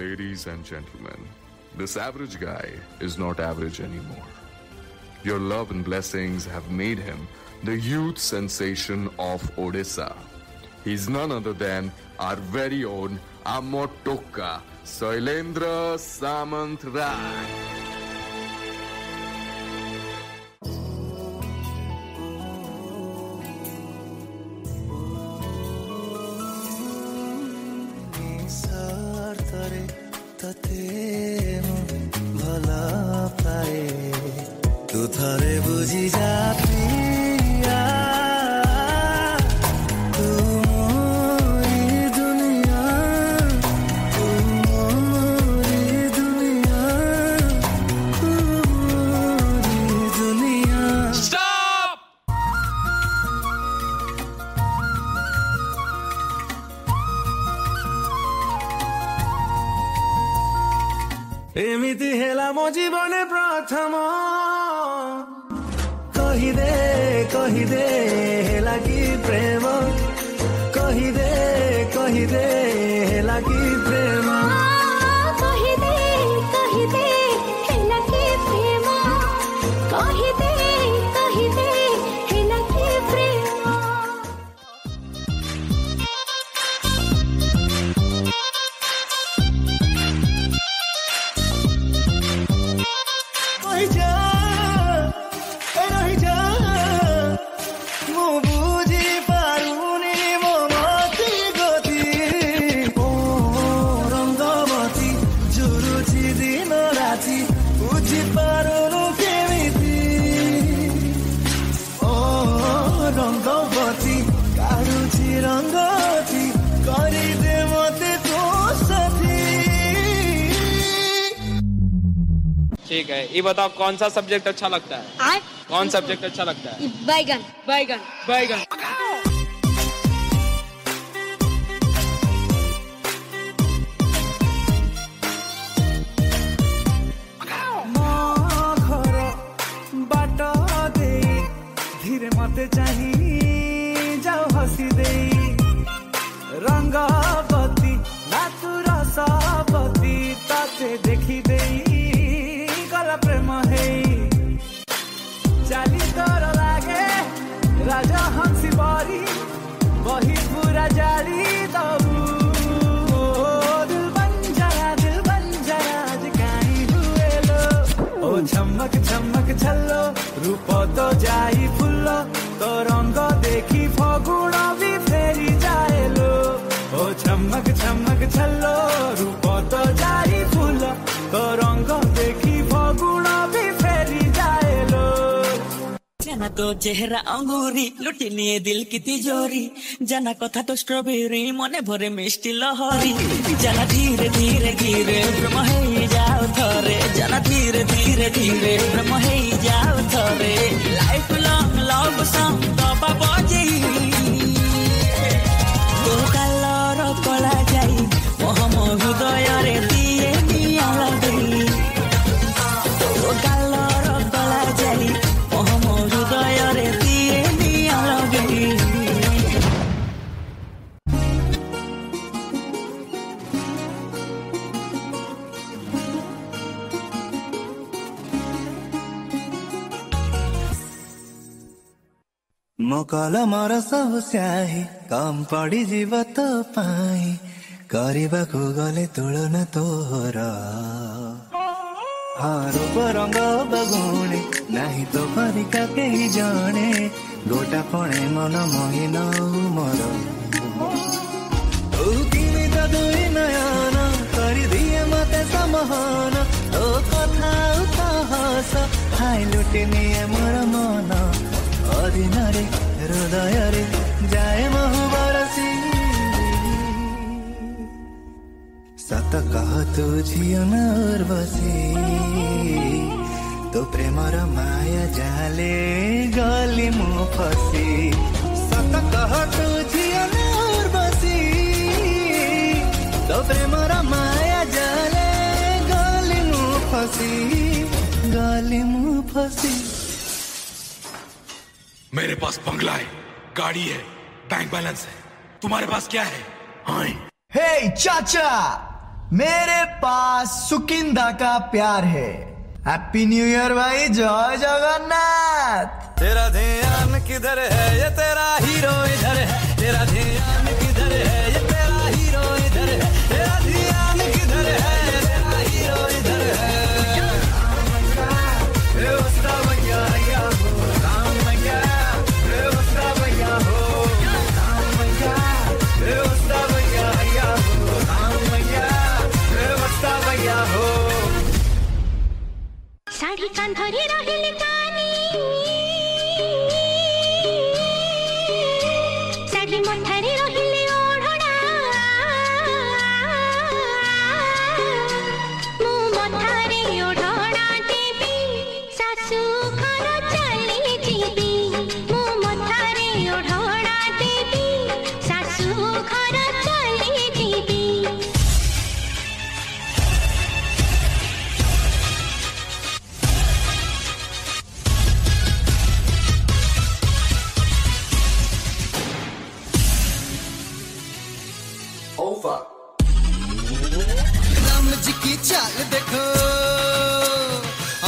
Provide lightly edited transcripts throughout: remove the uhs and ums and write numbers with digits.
Ladies and gentlemen, this average guy is not average anymore. Your love and blessings have made him the youth sensation of Odisha. He's none other than our very own Amotoka, Sailendra Samant Rai. तू थारे बुझी जा पिया तू मोरी दुनिया तू मोरी दुनिया तू मोरी दुनिया Stop! एमिति हेला मो जीवने प्रथम कही दे हेला की प्रेम कही दे हेला की प्रेम कही दे हेला की प्रेम कही दे हेला की प्रेम ठीक है, ये बताओ कौन सा सब्जेक्ट अच्छा लगता है? कौन सब्जेक्ट अच्छा लगता है? बैगन बैगन बैगन। धीरे मते चाही जाओ हसी दे रंगवती नातु रसवती ताते देखी दे गला प्रेम है चाली तोर लागे राजा हंसी बारी वही पूरा जारी दबू दिल बन जरा आज काई हुए लो ओ चमक चमक छल्लो रूप तो जाई फुल्लो तो रंग देखी फगुण भी फेरी जाए लो ओ चमक चमक छल्लो रूप तो जाई फुल्लो तो रंग देखी फगुण भी फेरी जाए लो जाना तो चेहरा अंगूरी लुटी निये दिल की तिजोरी जाना कथा तो स्ट्रॉबेरी मने भरे मिष्टी लहरी जाना धीरे धीरे धीरे ब्रह्म हे जाओ थरे जाना धीरे धीरे धीरे ब्रह्म हे जाओ थरे लाइफ लॉन्ग लव सॉन्ग दबा बजे तो कलर कला जाई मोहम हृदय रे दिए निया लगे तो कलर कला जाई मोहम हृदय रे दिए निया लगे मकल मर सब स्याही कम पड़ी जीव तो पाई କରିବାକୁ गले तुलना तोर रूप रंग बगुणे नहीं तो परिका कही जाने गोटा पणे मन मोहिन मोर दुई नयन कर दिए मते समहन ओ कथा उतहस हाय लुटी निये मोर मन अधीनरे हृदय रे जाए महु बरसी सत कह तू झियो नर बसी तो प्रेमर माया जाले गली मु फसी सत कह तू झियो नर बसी तो प्रेमर माया जाले गली मु फसी मेरे पास बंगला है, गाड़ी है, बैंक बैलेंस है। तुम्हारे पास क्या है? हाँ। हे चाचा मेरे पास सुकिंदा का प्यार है। हैप्पी न्यू ईयर भाई, जय जगन्नाथ। तेरा ध्यान किधर है, ये तेरा हीरो इधर है। तेरा ध्यान किधर है, ये तेरा हीरो इधर है। तेरा ध्यान किधर है, ये तेरा हीरो इधर है। साड़ी कांधरे रहिल कानी, साड़ी मथारे रहिले ओढ़ना, मु मथारे ओढ़ना देवी सासू घर चली जीवी। मु मथारे ओढ़ना देवी सासू घर चली जीवी। राम जी की चाल देखो,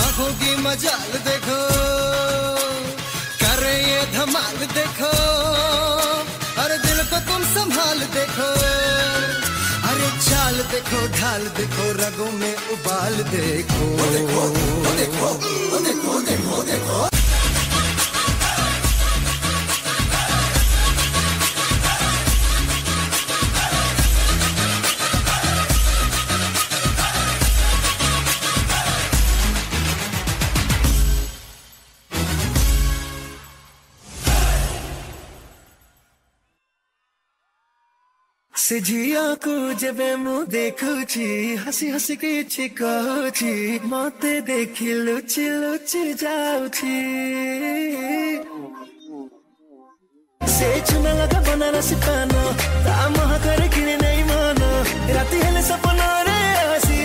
आंखों की मजाल देखो, करे ये धमाल देखो। अरे दिल को तुम संभाल देखो। अरे चाल देखो, ढाल देखो, रगों में उबाल देखो। देखो देखो देखो देखो देखो। से झिया को जेबे मु देखुची, हसी हसी किछि कहूची, मते देखि लुचि लुचि जाउची। से चुना लगा बनारसी पान, ता महा करे किने नहीं मन। राति हेले सपना रे हसी,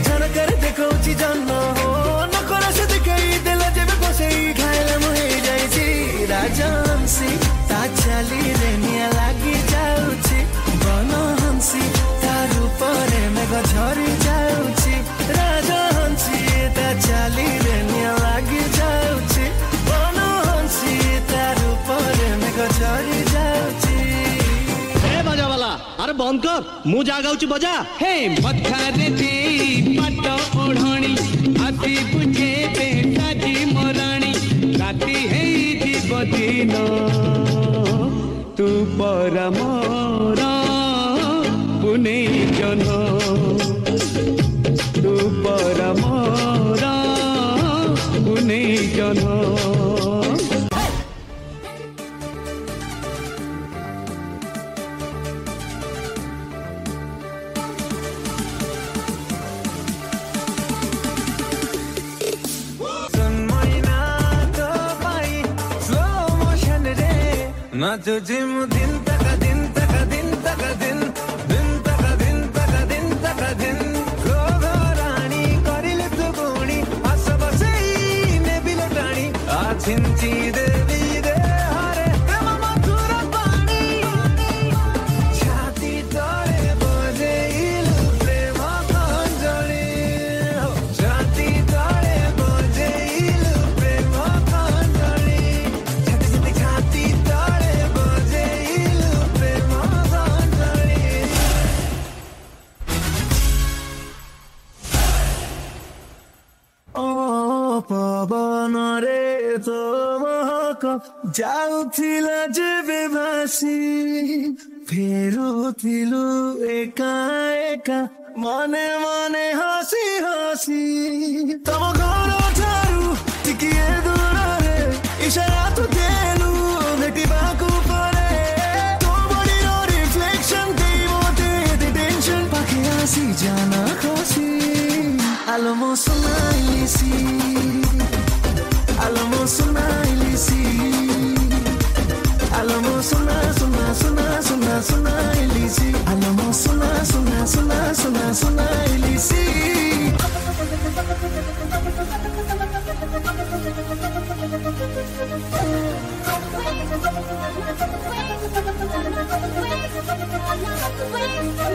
झनकर देखौची जन्न हो। नकर से देखई देला जेबे बसई, घायल मुहे जाईची। राजहंसी ता चली रे निया लागी जाउची। बनहंसी तार ऊपर मेघ झरी जाउची। राजहंसी ता चली रे निया लागी जाउची। बनहंसी तार ऊपर मेघ झरी जाउची। ए बजा वाला, अरे बंद कर, मु जा गाउची बजा। हे मथारे दे पाट ओढ़णी, आती बुझे पे साजी मोराणी। राती है जीव दिन तू परमरा पुने जन, तू परमरा पुने जन। ना तुझे दिन तक दिन तक दिन तक दिन दिन तक दिन तक दिन तक दिन गोगो रानी करिले तू गुणी हस बसई ने बिलटाणी आ छिंची देवी दे हरे प्रेम मधुर पानी छाती तळे बजेइलु प्रेम कंजळी छाती तळे बजेइलु प्रेम कंजळी छाती छाती तळे बजेइलु प्रेम कंजळी। ओ पवन रे तो महक जाउथिला जेबे भासी, फेरुथिलु एका एका मने मने हसी हसी। तम घर ठारू टिकिए दूरे इशारा तो देलु भेटिबाकु परे। तो बडीर रिफ्लेक्शन देई मोते दे टेंशन पाके आसी जाना खसी। Alamo sunailisi, alamo sunailisi, alamo suna suna suna suna sunailisi, alamo suna suna suna suna sunailisi. Wait.